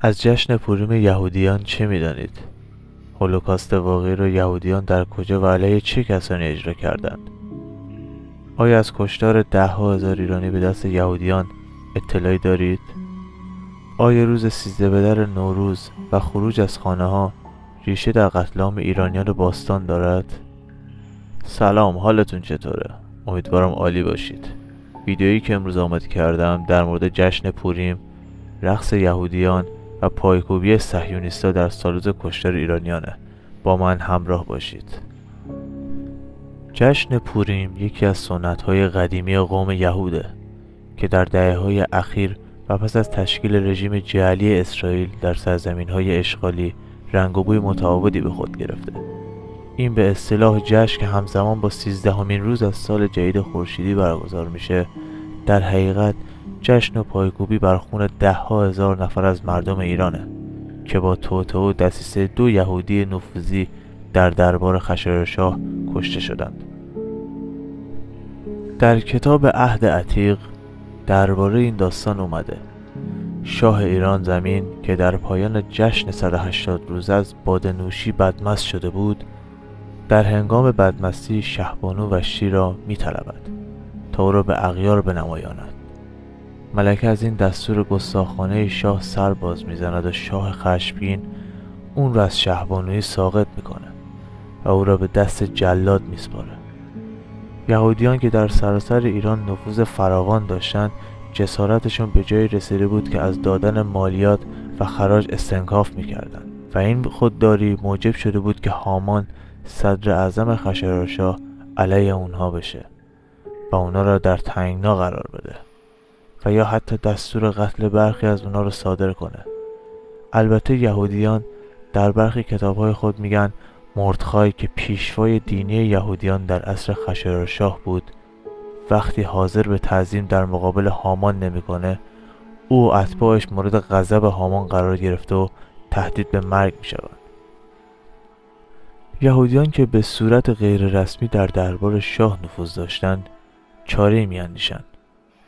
از جشن پوریم یهودیان چه می‌دانید؟ هولوکاست واقعی را یهودیان در کجا و علیه چه کسانی اجرا کردند؟ آیا از کشتار ده‌ها هزار ایرانی به دست یهودیان اطلاعی دارید؟ آیا روز 13 بدر نوروز و خروج از خانه‌ها ریشه در قتل عام ایرانیان باستان دارد؟ سلام، حالتون چطوره؟ امیدوارم عالی باشید. ویدیویی که امروز آماده کردم در مورد جشن پوریم، رقص یهودیان و پایکوبی صهیونیست‌ها در سالروز کشتار ایرانیانه. با من همراه باشید. جشن پوریم یکی از سنت‌های قدیمی قوم یهوده که در دهه‌های اخیر و پس از تشکیل رژیم جعلی اسرائیل در سرزمین‌های اشغالی رنگ و بوی متفاوتی به خود گرفته. این به اصطلاح جشن که همزمان با 13مین روز از سال جدید خورشیدی برگزار میشه، در حقیقت جشن و پایکوبی بر خون ده‌ها هزار نفر از مردم ایرانه که با توطئه و دسیسه 2 یهودی نفوذی در دربار خشایارشاه کشته شدند. در کتاب عهد عتیق درباره این داستان اومده: شاه ایران زمین که در پایان جشن 180 روزه از باده نوشی بدمست شده بود، در هنگام بدمستی شهبانو وشتی را می‌طلبد تا او را به اغیار بنمایاند. ملکه از این دستور گستاخانه شاه سر باز می‌زند و شاه خشمگین اون را از شهبانویی ساقط می‌کنه و او را به دست جلاد می‌سپاره. یهودیان که در سراسر ایران نفوذ فراوان داشتند، جسارتشون به جایی رسیده بود که از دادن مالیات و خراج استنکاف می‌کردند و این خودداری موجب شده بود که هامان صدر اعظم خشایارشاه علیه اونها بشه و اونا را در تنگنا قرار بده و یا حتی دستور قتل برخی از اونا رو صادر کنه. البته یهودیان در برخی کتاب‌های خود میگن مردخای که پیشوای دینی یهودیان در عصر خشایارشاه بود، وقتی حاضر به تعظیم در مقابل هامان نمیکنه، او و اتباعش مورد غضب هامان قرار گرفته و تهدید به مرگ میشوند. یهودیان که به صورت غیر رسمی در دربار شاه نفوذ داشتند، چاره‌ای می‌اندیشند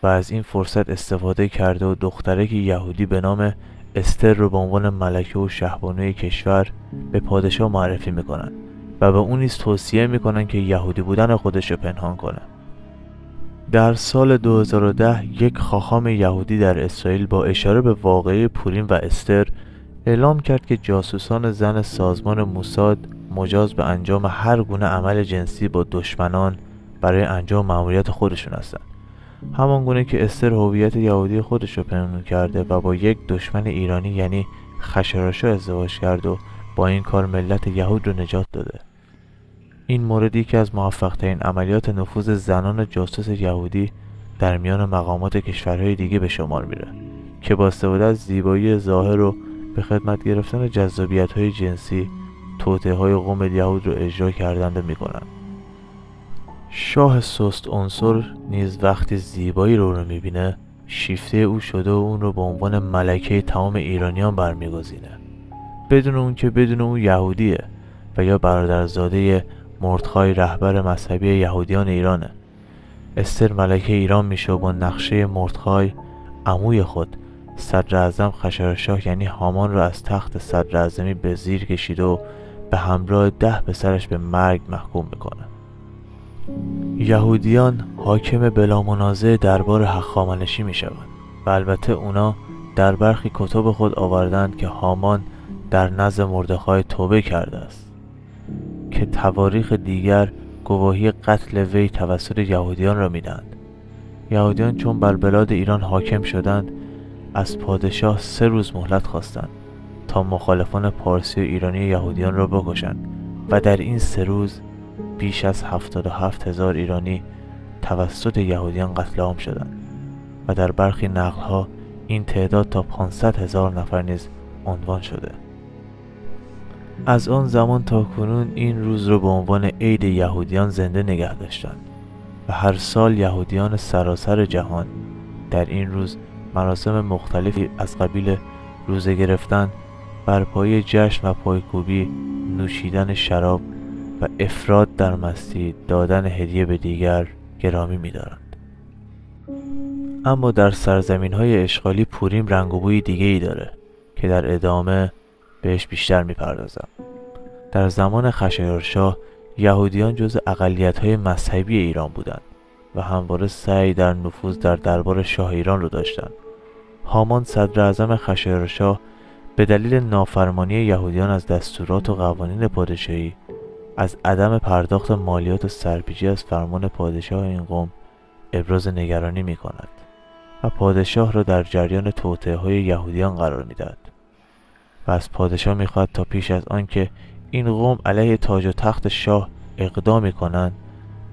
و از این فرصت استفاده کرده و دخترک یهودی به نام استر رو به عنوان ملکه و شهبانوی کشور به پادشاه معرفی میکنن و به اون نیز توصیه میکنن که یهودی بودن خودش رو پنهان کنه. در سال 2010 یک خاخام یهودی در اسرائیل با اشاره به واقعه پوریم و استر اعلام کرد که جاسوسان زن سازمان موساد مجاز به انجام هر گونه عمل جنسی با دشمنان برای انجام مأموریت خودشون هستند. همان گونه که استر هویت یهودی خودش رو پنهان کرده و با یک دشمن ایرانی یعنی خشایارشاه ازدواج کرد و با این کار ملت یهود رو نجات داده. این مورد یکی از موفق‌ترین عملیات نفوذ زنان جاسوس یهودی در میان مقامات کشورهای دیگه به شمار میره که با استفاده از زیبایی ظاهر و به خدمت گرفتن جذابیت‌های جنسی توطئه‌های قوم یهود رو اجرا کردند و میکنن. شاه سست عنصر نیز وقتی زیبایی رو میبینه، شیفته او شده و اون رو به عنوان ملکه تمام ایرانیان برمیگزینه، بدون اون که بدون اون یهودیه و یا برادرزاده مردخای رهبر مذهبی یهودیان ایرانه. استر ملکه ایران میشه و با نقشه مردخای عموی خود صدر اعظم خشایارشاه یعنی هامان را از تخت صدر اعظمی به زیر کشیده و به همراه 10 پسرش به مرگ محکوم میکنه. یهودیان حاکم بلا منازع دربار هخامنشی می شوند و البته اونا در برخی کتب خود آوردند که هامان در نزد مردخای توبه کرده است که تواریخ دیگر گواهی قتل وی توسط یهودیان را می دهند. یهودیان چون بر بلاد ایران حاکم شدند، از پادشاه 3 روز مهلت خواستند تا مخالفان پارسی و ایرانی یهودیان را بکشند و در این 3 روز بیش از 77,000 ایرانی توسط یهودیان قتل عام شدند و در برخی نقل‌ها این تعداد تا 500,000 نفر نیز عنوان شده. از آن زمان تا کنون این روز را به عنوان عید یهودیان زنده نگه داشتند و هر سال یهودیان سراسر جهان در این روز مراسم مختلفی از قبیل روزه گرفتن، برپایی جشن و پایکوبی، نوشیدن شراب و افراط در مستی، دادن هدیه به دیگر گرامی می‌دارند. اما در سرزمین‌های اشغالی پوریم رنگ و بوی دیگه‌ای داره که در ادامه بهش بیشتر میپردازم. در زمان خشایارشاه یهودیان جز اقلیت‌های مذهبی ایران بودند و همواره سعی در نفوذ در دربار شاه ایران رو داشتند. هامان صدر اعظم خشایارشاه به دلیل نافرمانی یهودیان از دستورات و قوانین پادشاهی، از عدم پرداخت مالیات و سرپیچی از فرمان پادشاه این قوم ابراز نگرانی می کند و پادشاه را در جریان توطئه‌های یهودیان قرار می دهد و از پادشاه می خواهد تا پیش از آنکه این قوم علیه تاج و تخت شاه اقدامی کنند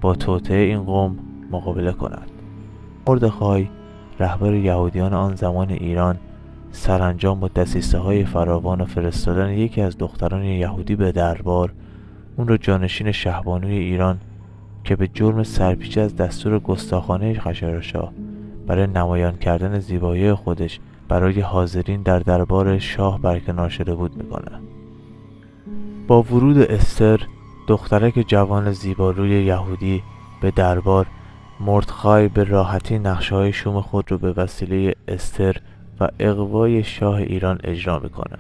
با توطئه این قوم مقابله کند. مردخای رهبر یهودیان آن زمان ایران سرانجام با دسیسه‌های فراوان و فرستادن یکی از دختران یهودی به دربار اون را جانشین شهبانوی ایران که به جرم سرپیچی از دستور گستاخانه خشایارشاه برای نمایان کردن زیبایی خودش برای حاضرین در دربار شاه برکنار شده بود میکنه. با ورود استر، دخترک جوان زیباروی یهودی به دربار، مردخای به راحتی نقشه‌های شوم خود رو به وسیله استر و اغوای شاه ایران اجرا میکنه.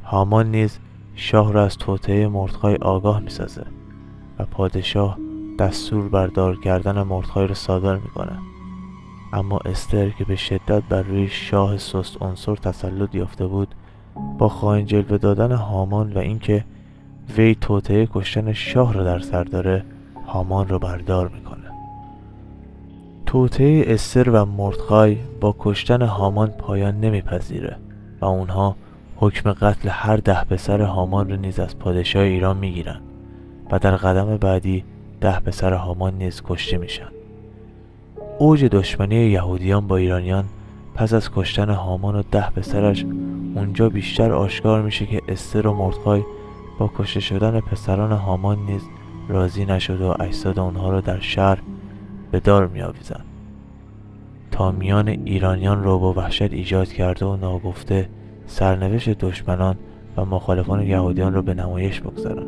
هامان نیز شاه را از توطئه مردخای آگاه میسازه و پادشاه دستور بردار کردن مردخای را صادر میکنه. اما استر که به شدت بر روی شاه سست عنصر تسلط یافته بود، با خائن جلوه دادن هامان و اینکه وی توطئه کشتن شاه را در سر داره، هامان را بردار میکنه. توطئه استر و مردخای با کشتن هامان پایان نمیپذیره و اونها حکم قتل هر 10 پسر هامان رو نیز از پادشاه ایران میگیرن و در قدم بعدی 10 پسر هامان نیز کشته میشن. اوج دشمنی یهودیان با ایرانیان پس از کشتن هامان و 10 پسرش اونجا بیشتر آشکار میشه که استر و مردخای با کشته شدن پسران هامان نیز راضی نشده و اجساد اونها رو در شهر به دار میآویزن تا میان ایرانیان رعب و وحشت ایجاد کرده و ناگفته سرنوشت دشمنان و مخالفان یهودیان را به نمایش بگذارن.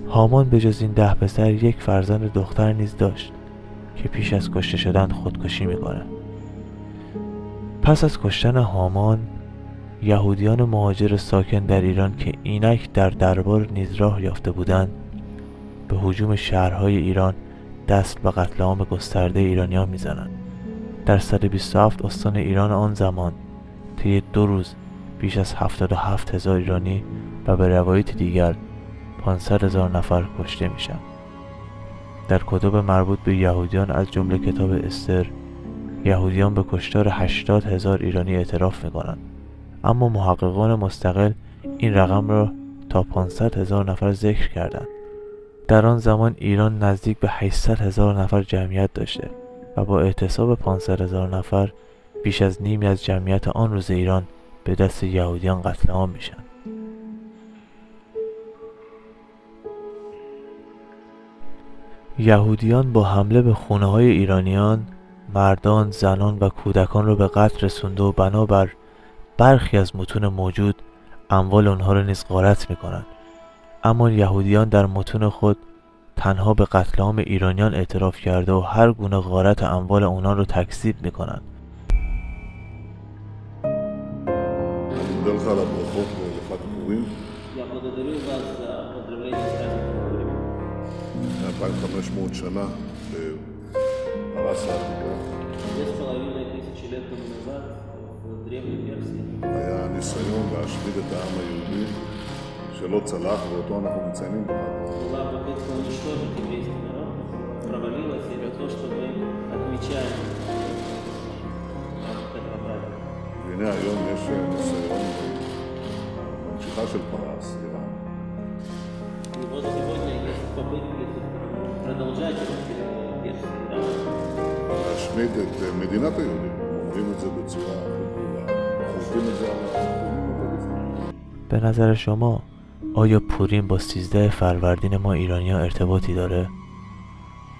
هامان به جز این 10 پسر یک فرزند دختر نیز داشت که پیش از کشته شدن خودکشی میکنه. پس از کشتن هامان، یهودیان مهاجر ساکن در ایران که اینک در دربار نیز راه یافته بودند، به هجوم شهرهای ایران دست به قتل عام گسترده ایرانیان میزنند. در 127 استان ایران آن زمان طی 2 روز بیش از 77,000 ایرانی و به روایت دیگر 500,000 نفر کشته میشن. در کتب مربوط به یهودیان از جمله کتاب استر، یهودیان به کشتار 80,000 ایرانی اعتراف میکنند، اما محققان مستقل این رقم را تا 500,000 نفر ذکر کردند. در آن زمان ایران نزدیک به 800,000 نفر جمعیت داشته و با احتساب 500,000 نفر بیش از نیمی از جمعیت آن روز ایران به دست یهودیان قتل عام میشن. یهودیان با حمله به خونه‌های ایرانیان مردان، زنان و کودکان را به قتل رسونده و بنابر برخی از متون موجود اموال آنها را نیز غارت میکنند. اما یهودیان در متون خود تنها به قتل عام ایرانیان اعتراف کرده و هر گونه غارت اموال آنان را تکذیب میکنند. מודה לך על הברכות לחג פורים. 2,500 שנה בפרס העתיקה. היה ניסיון להשמיד את העם היהודי שלא צלח, ואותו אנחנו מציינים בחג. והנה היום יש ניסיון ממשיכה של פרס, איראן. להשמיד את מדינת היהודים, אומרים את זה בצורה הכי ברורה, חושבים את זה על הפורים. به نظر شما آیا پوریم با 13 فروردین ما ایرانی‌ها ارتباطی داره؟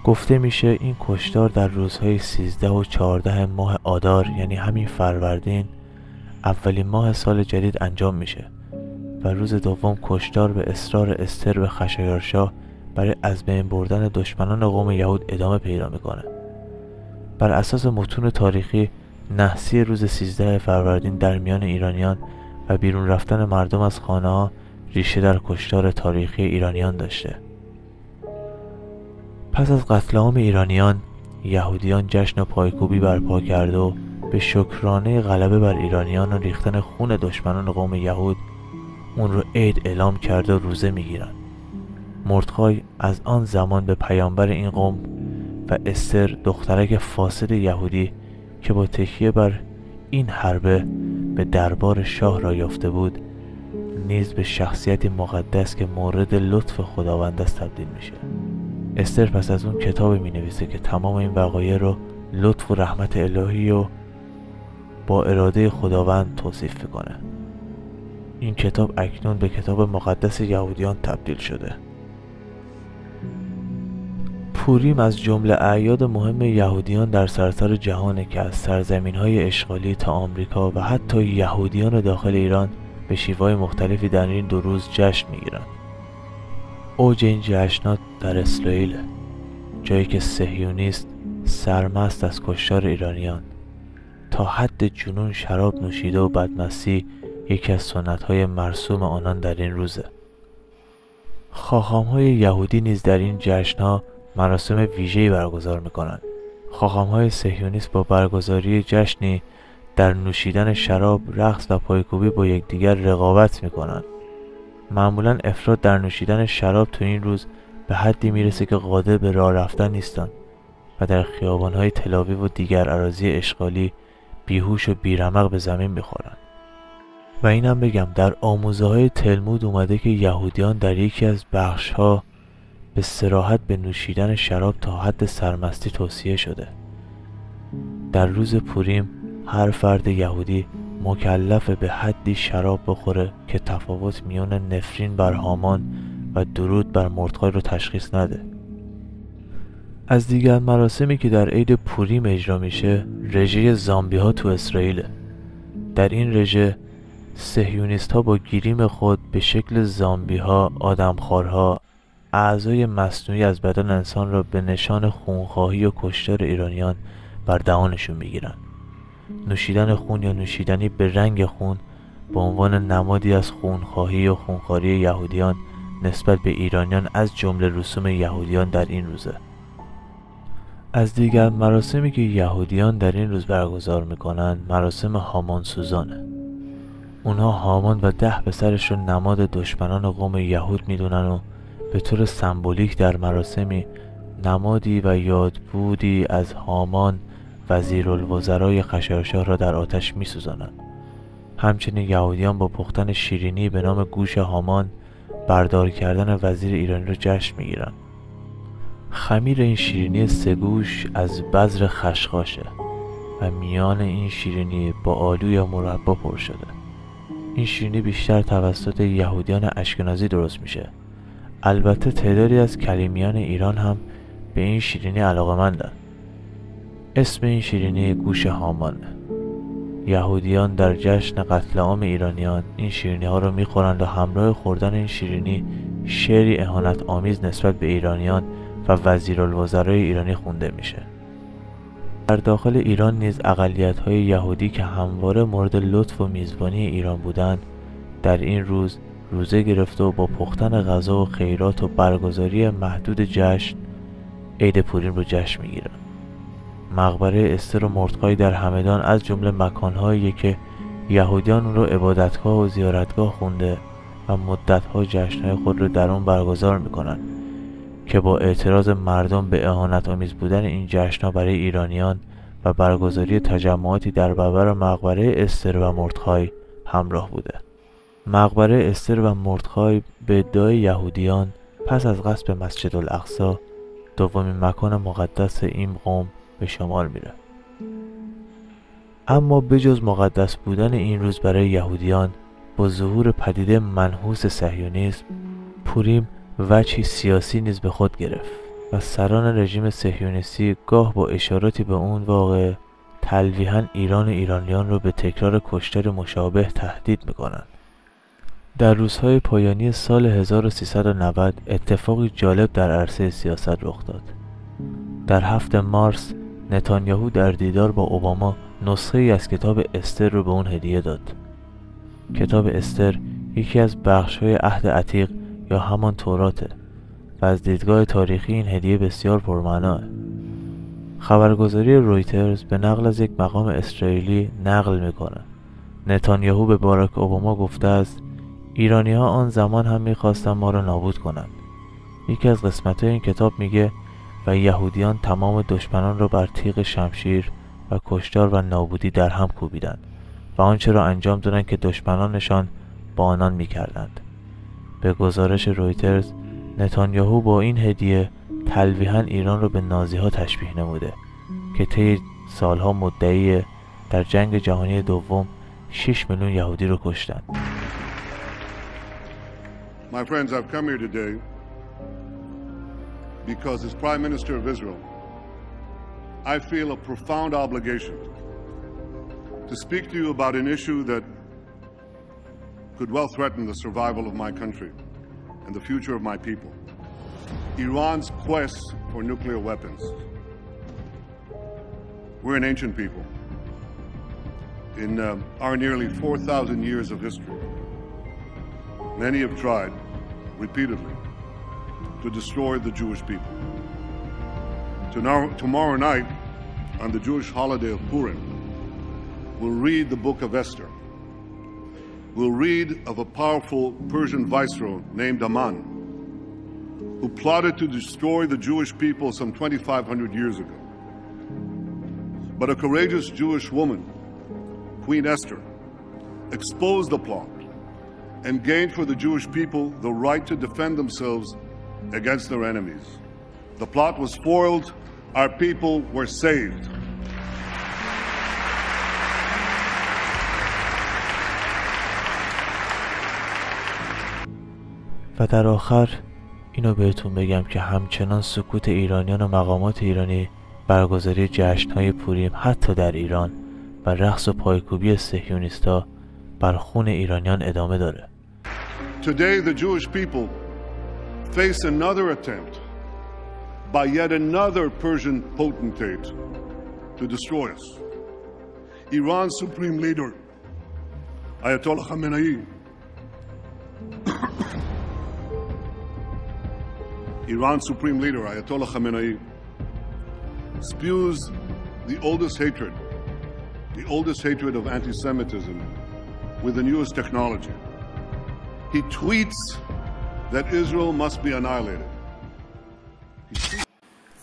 گفته میشه این کشتار در روزهای 13 و 14 ماه آذار، یعنی همین فروردین، اولین ماه سال جدید انجام میشه و روز دوم کشتار به اصرار استر به خشایارشاه برای از بین بردن دشمنان قوم یهود ادامه پیدا میکنه. بر اساس متون تاریخی نحسی روز 13 فروردین در میان ایرانیان و بیرون رفتن مردم از خانه ها ریشه در کشتار تاریخی ایرانیان داشته. پس از قتل عام ایرانیان، یهودیان جشن پایکوبی برپا کرد و به شکرانه غلبه بر ایرانیان و ریختن خون دشمنان قوم یهود اون رو عید اعلام کرد و روزه میگیرن. مردخای از آن زمان به پیامبر این قوم و استر دخترک فاسد یهودی که با تکیه بر این حربه به دربار شاه را یافته بود نیز به شخصیتی مقدس که مورد لطف خداوند است تبدیل میشه. استر پس از اون کتابی می نویسه که تمام این وقایع رو لطف و رحمت الهی و با اراده خداوند توصیف میکنه. این کتاب اکنون به کتاب مقدس یهودیان تبدیل شده. پوریم از جمله اعیاد مهم یهودیان در سراسر جهانه که از سرزمین‌های اشغالی تا آمریکا و حتی یهودیان داخل ایران به شیوه‌های مختلفی در این 2 روز جشن میگیرن. اوج این جشنات در اسرائیل، جایی که صهیونیست سرمست از کشتار ایرانیان تا حد جنون شراب نوشیده و بدمستی یکی از سنت‌های مرسوم آنان در این روزه. خاخام‌های یهودی نیز در این جشن‌ها مراسم ویژه‌ای برگزار می‌کنند. خاخام‌های صهیونیست با برگزاری جشنی در نوشیدن شراب، رقص و پایکوبی با یکدیگر رقابت می‌کنند. معمولاً افراد در نوشیدن شراب تو این روز به حدی میرسه که قادر به راه رفتن نیستن و در خیابان‌های تل‌آویو و دیگر اراضی اشغالی بیهوش و بیرمق به زمین می‌خورن. و اینم بگم در آموزه‌های تلمود اومده که یهودیان در یکی از بخش‌ها به صراحت به نوشیدن شراب تا حد سرمستی توصیه شده. در روز پوریم هر فرد یهودی مکلف به حدی شراب بخوره که تفاوت میان نفرین بر هامان و درود بر مردخای رو تشخیص نده. از دیگر مراسمی که در عید پوریم اجرا میشه رژه زامبی ها تو اسرائیل. در این رژه صهیونیست ها با گریم خود به شکل زامبی ها، آدمخوارها، اعضای مصنوعی از بدن انسان را به نشان خونخواهی و کشتار ایرانیان بر دهانشون میگیرن. نوشیدن خون یا نوشیدنی به رنگ خون به عنوان نمادی از خونخواهی و خونخواری یهودیان نسبت به ایرانیان از جمله رسوم یهودیان در این روزه. از دیگر مراسمی که یهودیان در این روز برگزار میکنن مراسم هامان سوزانه. اونها هامان و 10 پسرش رو نماد دشمنان قوم یهود میدونن و به طور سمبولیک در مراسمی نمادی و یادبودی از هامان وزیرالوزرای خشایارشاه را در آتش می‌سوزانند. همچنین یهودیان با پختن شیرینی به نام گوش هامان بردار کردن وزیر ایرانی را جشن می‌گیرند. خمیر این شیرینی 3 گوش از بذر خشخاشه و میان این شیرینی با آلو یا مربا پر شده. این شیرینی بیشتر توسط یهودیان اشکنازی درست میشه. البته تعدادی از کلیمیان ایران هم به این شیرینی علاقه‌مندند. اسم این شیرینی گوش هامانه. یهودیان در جشن قتل عام ایرانیان این شیرینی ها رو میخورند و همراه خوردن این شیرینی شعری اهانت آمیز نسبت به ایرانیان و وزیرالوزرای ایرانی خونده میشه. در داخل ایران نیز اقلیت‌های یهودی که همواره مورد لطف و میزبانی ایران بودند در این روز روزه گرفته و با پختن غذا و خیرات و برگزاری محدود جشن عید پوریم رو جشن میگیرند. مقبره استر و مردخای در همدان از جمله مکانهایی که یهودیان اون رو عبادتگاه و زیارتگاه خونده و مدت‌ها جشن‌های خود رو در اون برگزار میکنن که با اعتراض مردم به اهانت آمیز بودن این جشن‌ها برای ایرانیان و برگزاری تجمعاتی در برابر مقبره استر و مردخای همراه بوده. مقبره استر و مردخای به ادعای یهودیان پس از غصب مسجد الاقصی دومین مکان مقدس این قوم به شمار میره. اما بجز مقدس بودن این روز برای یهودیان، با ظهور پدیده منحوس صهیونیسم، پوریم وجهی سیاسی نیز به خود گرفت و سران رژیم صهیونیستی گاه با اشاراتی به اون واقع تلویحاً ایران و ایرانیان رو به تکرار کشتار مشابه تهدید میکنند. در روزهای پایانی سال 1390 اتفاقی جالب در عرصه سیاست رخ داد. در 7 مارس نتانیاهو در دیدار با اوباما نسخه ای از کتاب استر رو به اون هدیه داد. کتاب استر یکی از بخش‌های عهد عتیق یا همان توراته و از دیدگاه تاریخی این هدیه بسیار پرمعناه. خبرگزاری رویترز به نقل از یک مقام اسرائیلی نقل میکنه نتانیاهو به باراک اوباما گفته است ایرانی‌ها آن زمان هم می‌خواستند ما را نابود کنند. یکی از قسمت‌های این کتاب میگه و یهودیان تمام دشمنان را بر تیغ شمشیر و کشتار و نابودی در هم کوبیدند و آنچه را انجام دادند که دشمنانشان با آنان می‌کردند. به گزارش رویترز نتانیاهو با این هدیه تلویحاً ایران را به نازی‌ها تشبیه نموده که طی سالها مدعی در جنگ جهانی دوم 6 میلیون یهودی رو کشتند. My friends, I've come here today because as Prime Minister of Israel, I feel a profound obligation to speak to you about an issue that could well threaten the survival of my country and the future of my people. Iran's quest for nuclear weapons. We're an ancient people. In our nearly 4,000 years of history, many have tried repeatedly to destroy the Jewish people. Tomorrow night, on the Jewish holiday of Purim, we'll read the book of Esther. We'll read of a powerful Persian viceroy named Aman, who plotted to destroy the Jewish people some 2,500 years ago. But a courageous Jewish woman, Queen Esther, exposed the plot and gained for the Jewish people the right to defend themselves against their enemies. The plot was foiled, our people were saved. و در آخر اینو بهتون بگم که همچنان سکوت ایرانیان و مقامات ایرانی برگزاری جشن‌های پوریم حتی در ایران و رقص و پایکوبی صهیونیست‌ها بر خون ایرانیان ادامه داره. Today the Jewish people face another attempt by yet another Persian potentate to destroy us. Iran's supreme leader, Ayatollah Khamenei, Iran's supreme leader, Ayatollah Khamenei, spews the oldest hatred of anti-Semitism with the newest technology. He tweets that Israel must be annihilated.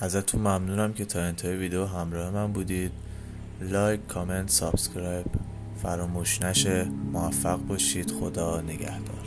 ازتون ممنونم که تا انتهای ویدیو همراه من بودید. لایک، کامنت، سابسکرایب فراموش نشه. موفق باشید. خدا نگهدار.